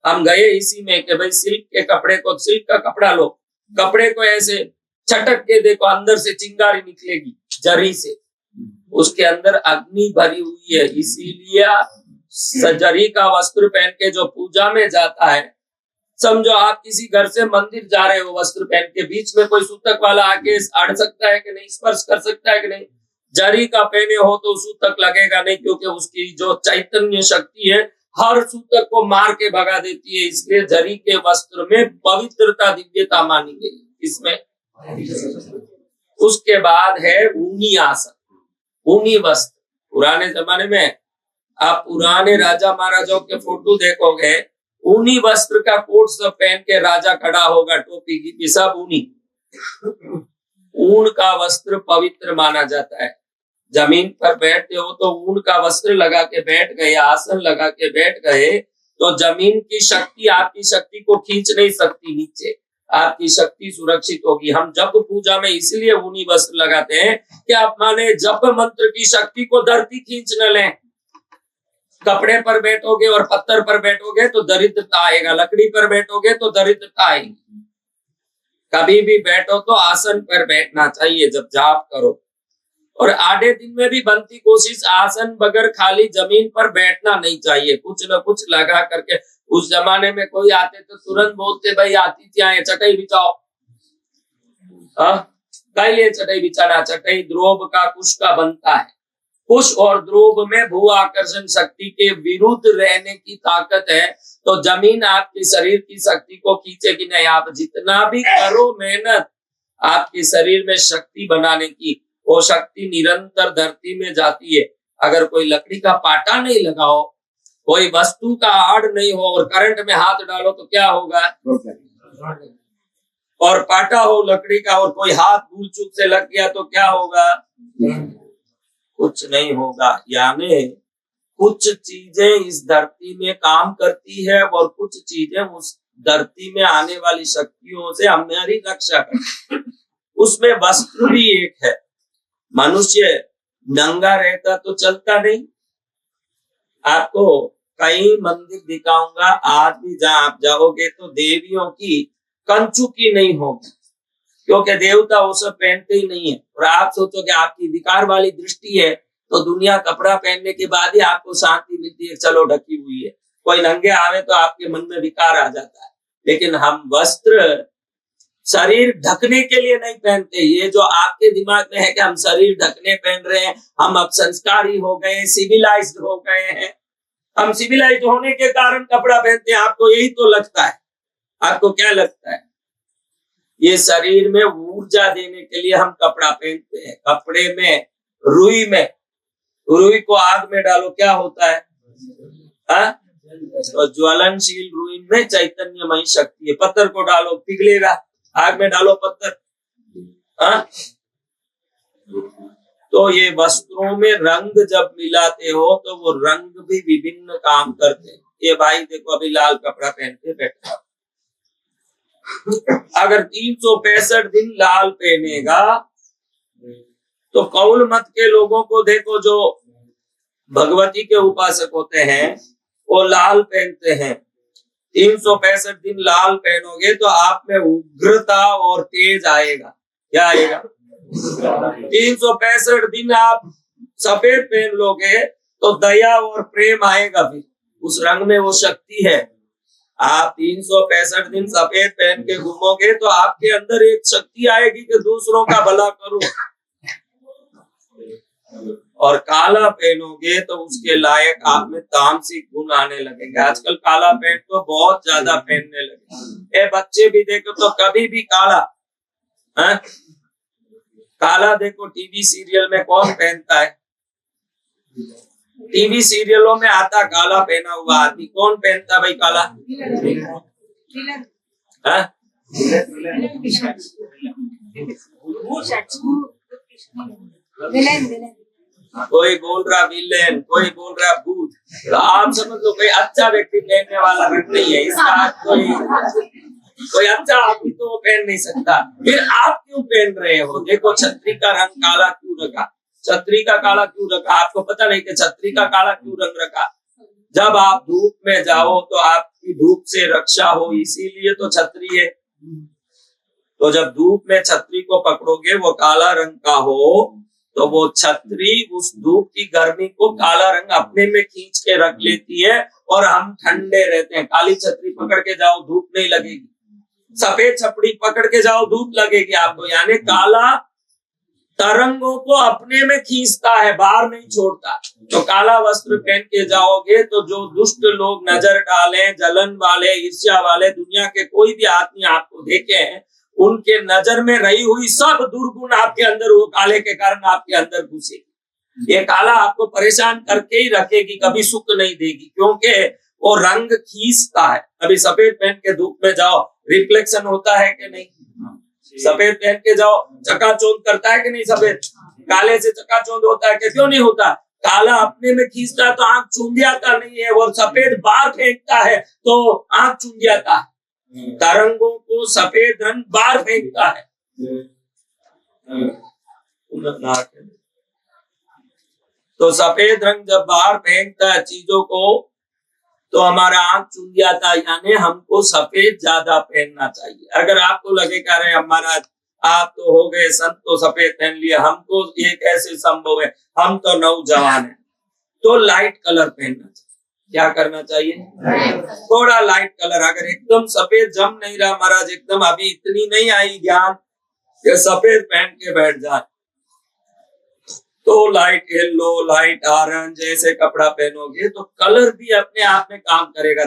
हम गए इसी में कि भाई सिल्क के कपड़े को, सिल्क का कपड़ा लो, कपड़े को ऐसे छटक के देखो, अंदर से चिंगारी निकलेगी जरी से, उसके अंदर अग्नि भरी हुई है। इसीलिए जरी का वस्त्र पहन के जो पूजा में जाता है, समझो आप किसी घर से मंदिर जा रहे हो वस्त्र पहन के, बीच में कोई सूतक वाला आके अड़ सकता है कि नहीं, स्पर्श कर सकता है कि नहीं? जरी का पहने हो तो सूतक लगेगा नहीं, क्योंकि उसकी जो चैतन्य शक्ति है हर सूतक को मार के भगा देती है। इसलिए जरी के वस्त्र में पवित्रता, दिव्यता मानी गई इसमें। उसके बाद है ऊनी आसन, ऊनी वस्त्र। पुराने जमाने में आप पुराने राजा महाराजाओं के फोटो देखोगे, ऊनी वस्त्र का कोट सब पहन के राजा खड़ा होगा, टोपी की सब ऊनी। ऊन का वस्त्र पवित्र माना जाता है। जमीन पर बैठते हो तो ऊन का वस्त्र लगा के बैठ गए, आसन लगा के बैठ गए, तो जमीन की शक्ति आपकी शक्ति को खींच नहीं सकती नीचे, आपकी शक्ति सुरक्षित होगी। हम जप पूजा में इसलिए ऊनी वस्त्र लगाते हैं कि आप माने जप मंत्र की शक्ति को धरती खींच न ले। कपड़े पर बैठोगे और पत्थर पर बैठोगे तो दरिद्रता आएगा, लकड़ी पर बैठोगे तो दरिद्रता आएगी। कभी भी बैठो तो आसन पर बैठना चाहिए जब जाप करो। और आधे दिन में भी बनती कोशिश आसन बगैर खाली जमीन पर बैठना नहीं चाहिए, कुछ न कुछ लगा करके। उस जमाने में कोई आते तो तुरंत बोलते, भाई आतिथ्य आए, चटाई बिछाओ। कई लिए चटाई बिछाना, चटाई द्रोब का कुश का बनता है। कुश और द्रोब में भू आकर्षण शक्ति के विरुद्ध रहने की ताकत है, तो जमीन आपके शरीर की शक्ति को खींचेगी नहीं। आप जितना भी करो मेहनत आपके शरीर में शक्ति बनाने की, वो शक्ति निरंतर धरती में जाती है। अगर कोई लकड़ी का पाटा नहीं लगाओ, कोई वस्तु का आड़ नहीं हो और करंट में हाथ डालो तो क्या होगा? और पाटा हो लकड़ी का और कोई हाथ भूल चूक से लग गया तो क्या होगा? कुछ नहीं होगा। यानी कुछ चीजें इस धरती में काम करती है और कुछ चीजें उस धरती में आने वाली शक्तियों से हमारी रक्षा करती है। उसमें वस्त्र भी एक है। मनुष्य नंगा रहता तो चलता नहीं। आपको कई मंदिर दिखाऊंगा, आज भी जहां आप जाओगे तो देवियों की कंचुकी नहीं होगी, क्योंकि देवता वो सब पहनते ही नहीं है। और आप सोचोगे आपकी विकार वाली दृष्टि है तो दुनिया कपड़ा पहनने के बाद ही आपको शांति मिलती है, चलो ढकी हुई है। कोई नंगे आवे तो आपके मन में विकार आ जाता है। लेकिन हम वस्त्र शरीर ढकने के लिए नहीं पहनते। ये जो आपके दिमाग में है कि हम शरीर ढकने पहन रहे हैं, हम अब संस्कारी हो गए, सिविलाइज्ड हो गए हैं। हम सिविलाइज्ड होने के कारण कपड़ा पहनते हैं, आपको यही तो लगता है। आपको क्या लगता है? ये शरीर में ऊर्जा देने के लिए हम कपड़ा पहनते हैं। कपड़े में रुई को आग में डालो, क्या होता है? तो ज्वलनशील रुई में चैतन्यमयी शक्ति है। पत्थर को डालो पिघलेगा, आग में डालो पत्थर। तो ये वस्त्रों में रंग जब मिलाते हो तो वो रंग भी विभिन्न काम करते हैं। ये भाई देखो अभी लाल कपड़ा पहन के बैठा, अगर 365 दिन लाल पहनेगा तो कौल मत के लोगों को देखो, जो भगवती के उपासक होते हैं वो लाल पहनते हैं। 365 दिन लाल पहनोगे तो आप में उग्रता और तेज आएगा। क्या आएगा? 365 दिन आप सफेद पहन लोगे तो दया और प्रेम आएगा। फिर उस रंग में वो शक्ति है। आप 365 दिन सफेद पहन के घूमोगे तो आपके अंदर एक शक्ति आएगी कि दूसरों का भला करो। और काला पहनोगे तो उसके लायक आप में तामसिक गुण आने लगेंगे। आजकल काला पैंट तो बहुत ज्यादा पहनने लगे। बच्चे भी देखो तो कभी भी काला काला देखो टीवी सीरियल में कौन पहनता है? टीवी सीरियलों में आता काला पहना हुआ आदमी। कौन पहनता भाई काला? कोई बोल रहा विलेन, कोई बोल रहा भूत। तो आप समझ लो कोई अच्छा व्यक्ति पहनने वाला रंग नहीं है इसका। कोई अच्छा आदमी तो वो पहन नहीं सकता। फिर आप क्यों पहन रहे हो? देखो छतरी का रंग काला क्यों रखा? छतरी का काला क्यों रखा? आपको पता नहीं कि छतरी का काला क्यों रंग रखा? जब आप धूप में जाओ तो आपकी धूप से रक्षा हो, इसीलिए तो छतरी है। तो जब धूप में छतरी को पकड़ोगे वो काला रंग का हो तो वो छतरी उस धूप की गर्मी को काला रंग अपने में खींच के रख लेती है और हम ठंडे रहते हैं। काली छतरी पकड़ के जाओ धूप नहीं लगेगी, सफेद छपड़ी पकड़ के जाओ धूप लगेगी आपको। यानी काला तरंगों को अपने में खींचता है, बाहर नहीं छोड़ता। तो काला वस्त्र पहन के जाओगे तो जो दुष्ट लोग नजर डालें, जलन वाले, ईर्ष्या वाले, दुनिया के कोई भी आदमी आपको देखे हैं, उनके नजर में रही हुई सब दुर्गुण आपके अंदर, वो काले के कारण आपके अंदर घुसेगी। ये काला आपको परेशान करके ही रखेगी, कभी सुख नहीं देगी, क्योंकि वो रंग खींचता है। अभी सफेद पहन के धूप में जाओ, रिफ्लेक्शन होता है कि नहीं? सफेद पहन के जाओ, चकाचौंध करता है कि नहीं? सफेद काले से चकाचौंध होता है कि क्यों नहीं होता? काला अपने में खींचता है तो आंख चुंधियाता नहीं है, और सफेद बाहर फेंकता है तो आंख चुंधियाता है। तरंगों को सफेद रंग बाहर फेंकता है। तो सफेद रंग जब बाहर फेंकता है चीजों को तो हमारा आंख चुन जाता है। यानी हमको सफेद ज्यादा पहनना चाहिए। अगर आपको लगे कह रहे हमारा आप तो हो गए संत, तो सफेद पहन लिया, हमको ये कैसे संभव है, हम तो नौजवान हैं, तो लाइट कलर पहनना चाहिए। क्या करना चाहिए? थोड़ा लाइट कलर। अगर एकदम सफेद जम नहीं रहा महाराज, एकदम अभी इतनी नहीं आई ज्ञान कि सफेद पहन के बैठ जाए, तो लाइट येलो, लाइट ऑरेंज ऐसे कपड़ा पहनोगे तो कलर भी अपने आप में काम करेगा।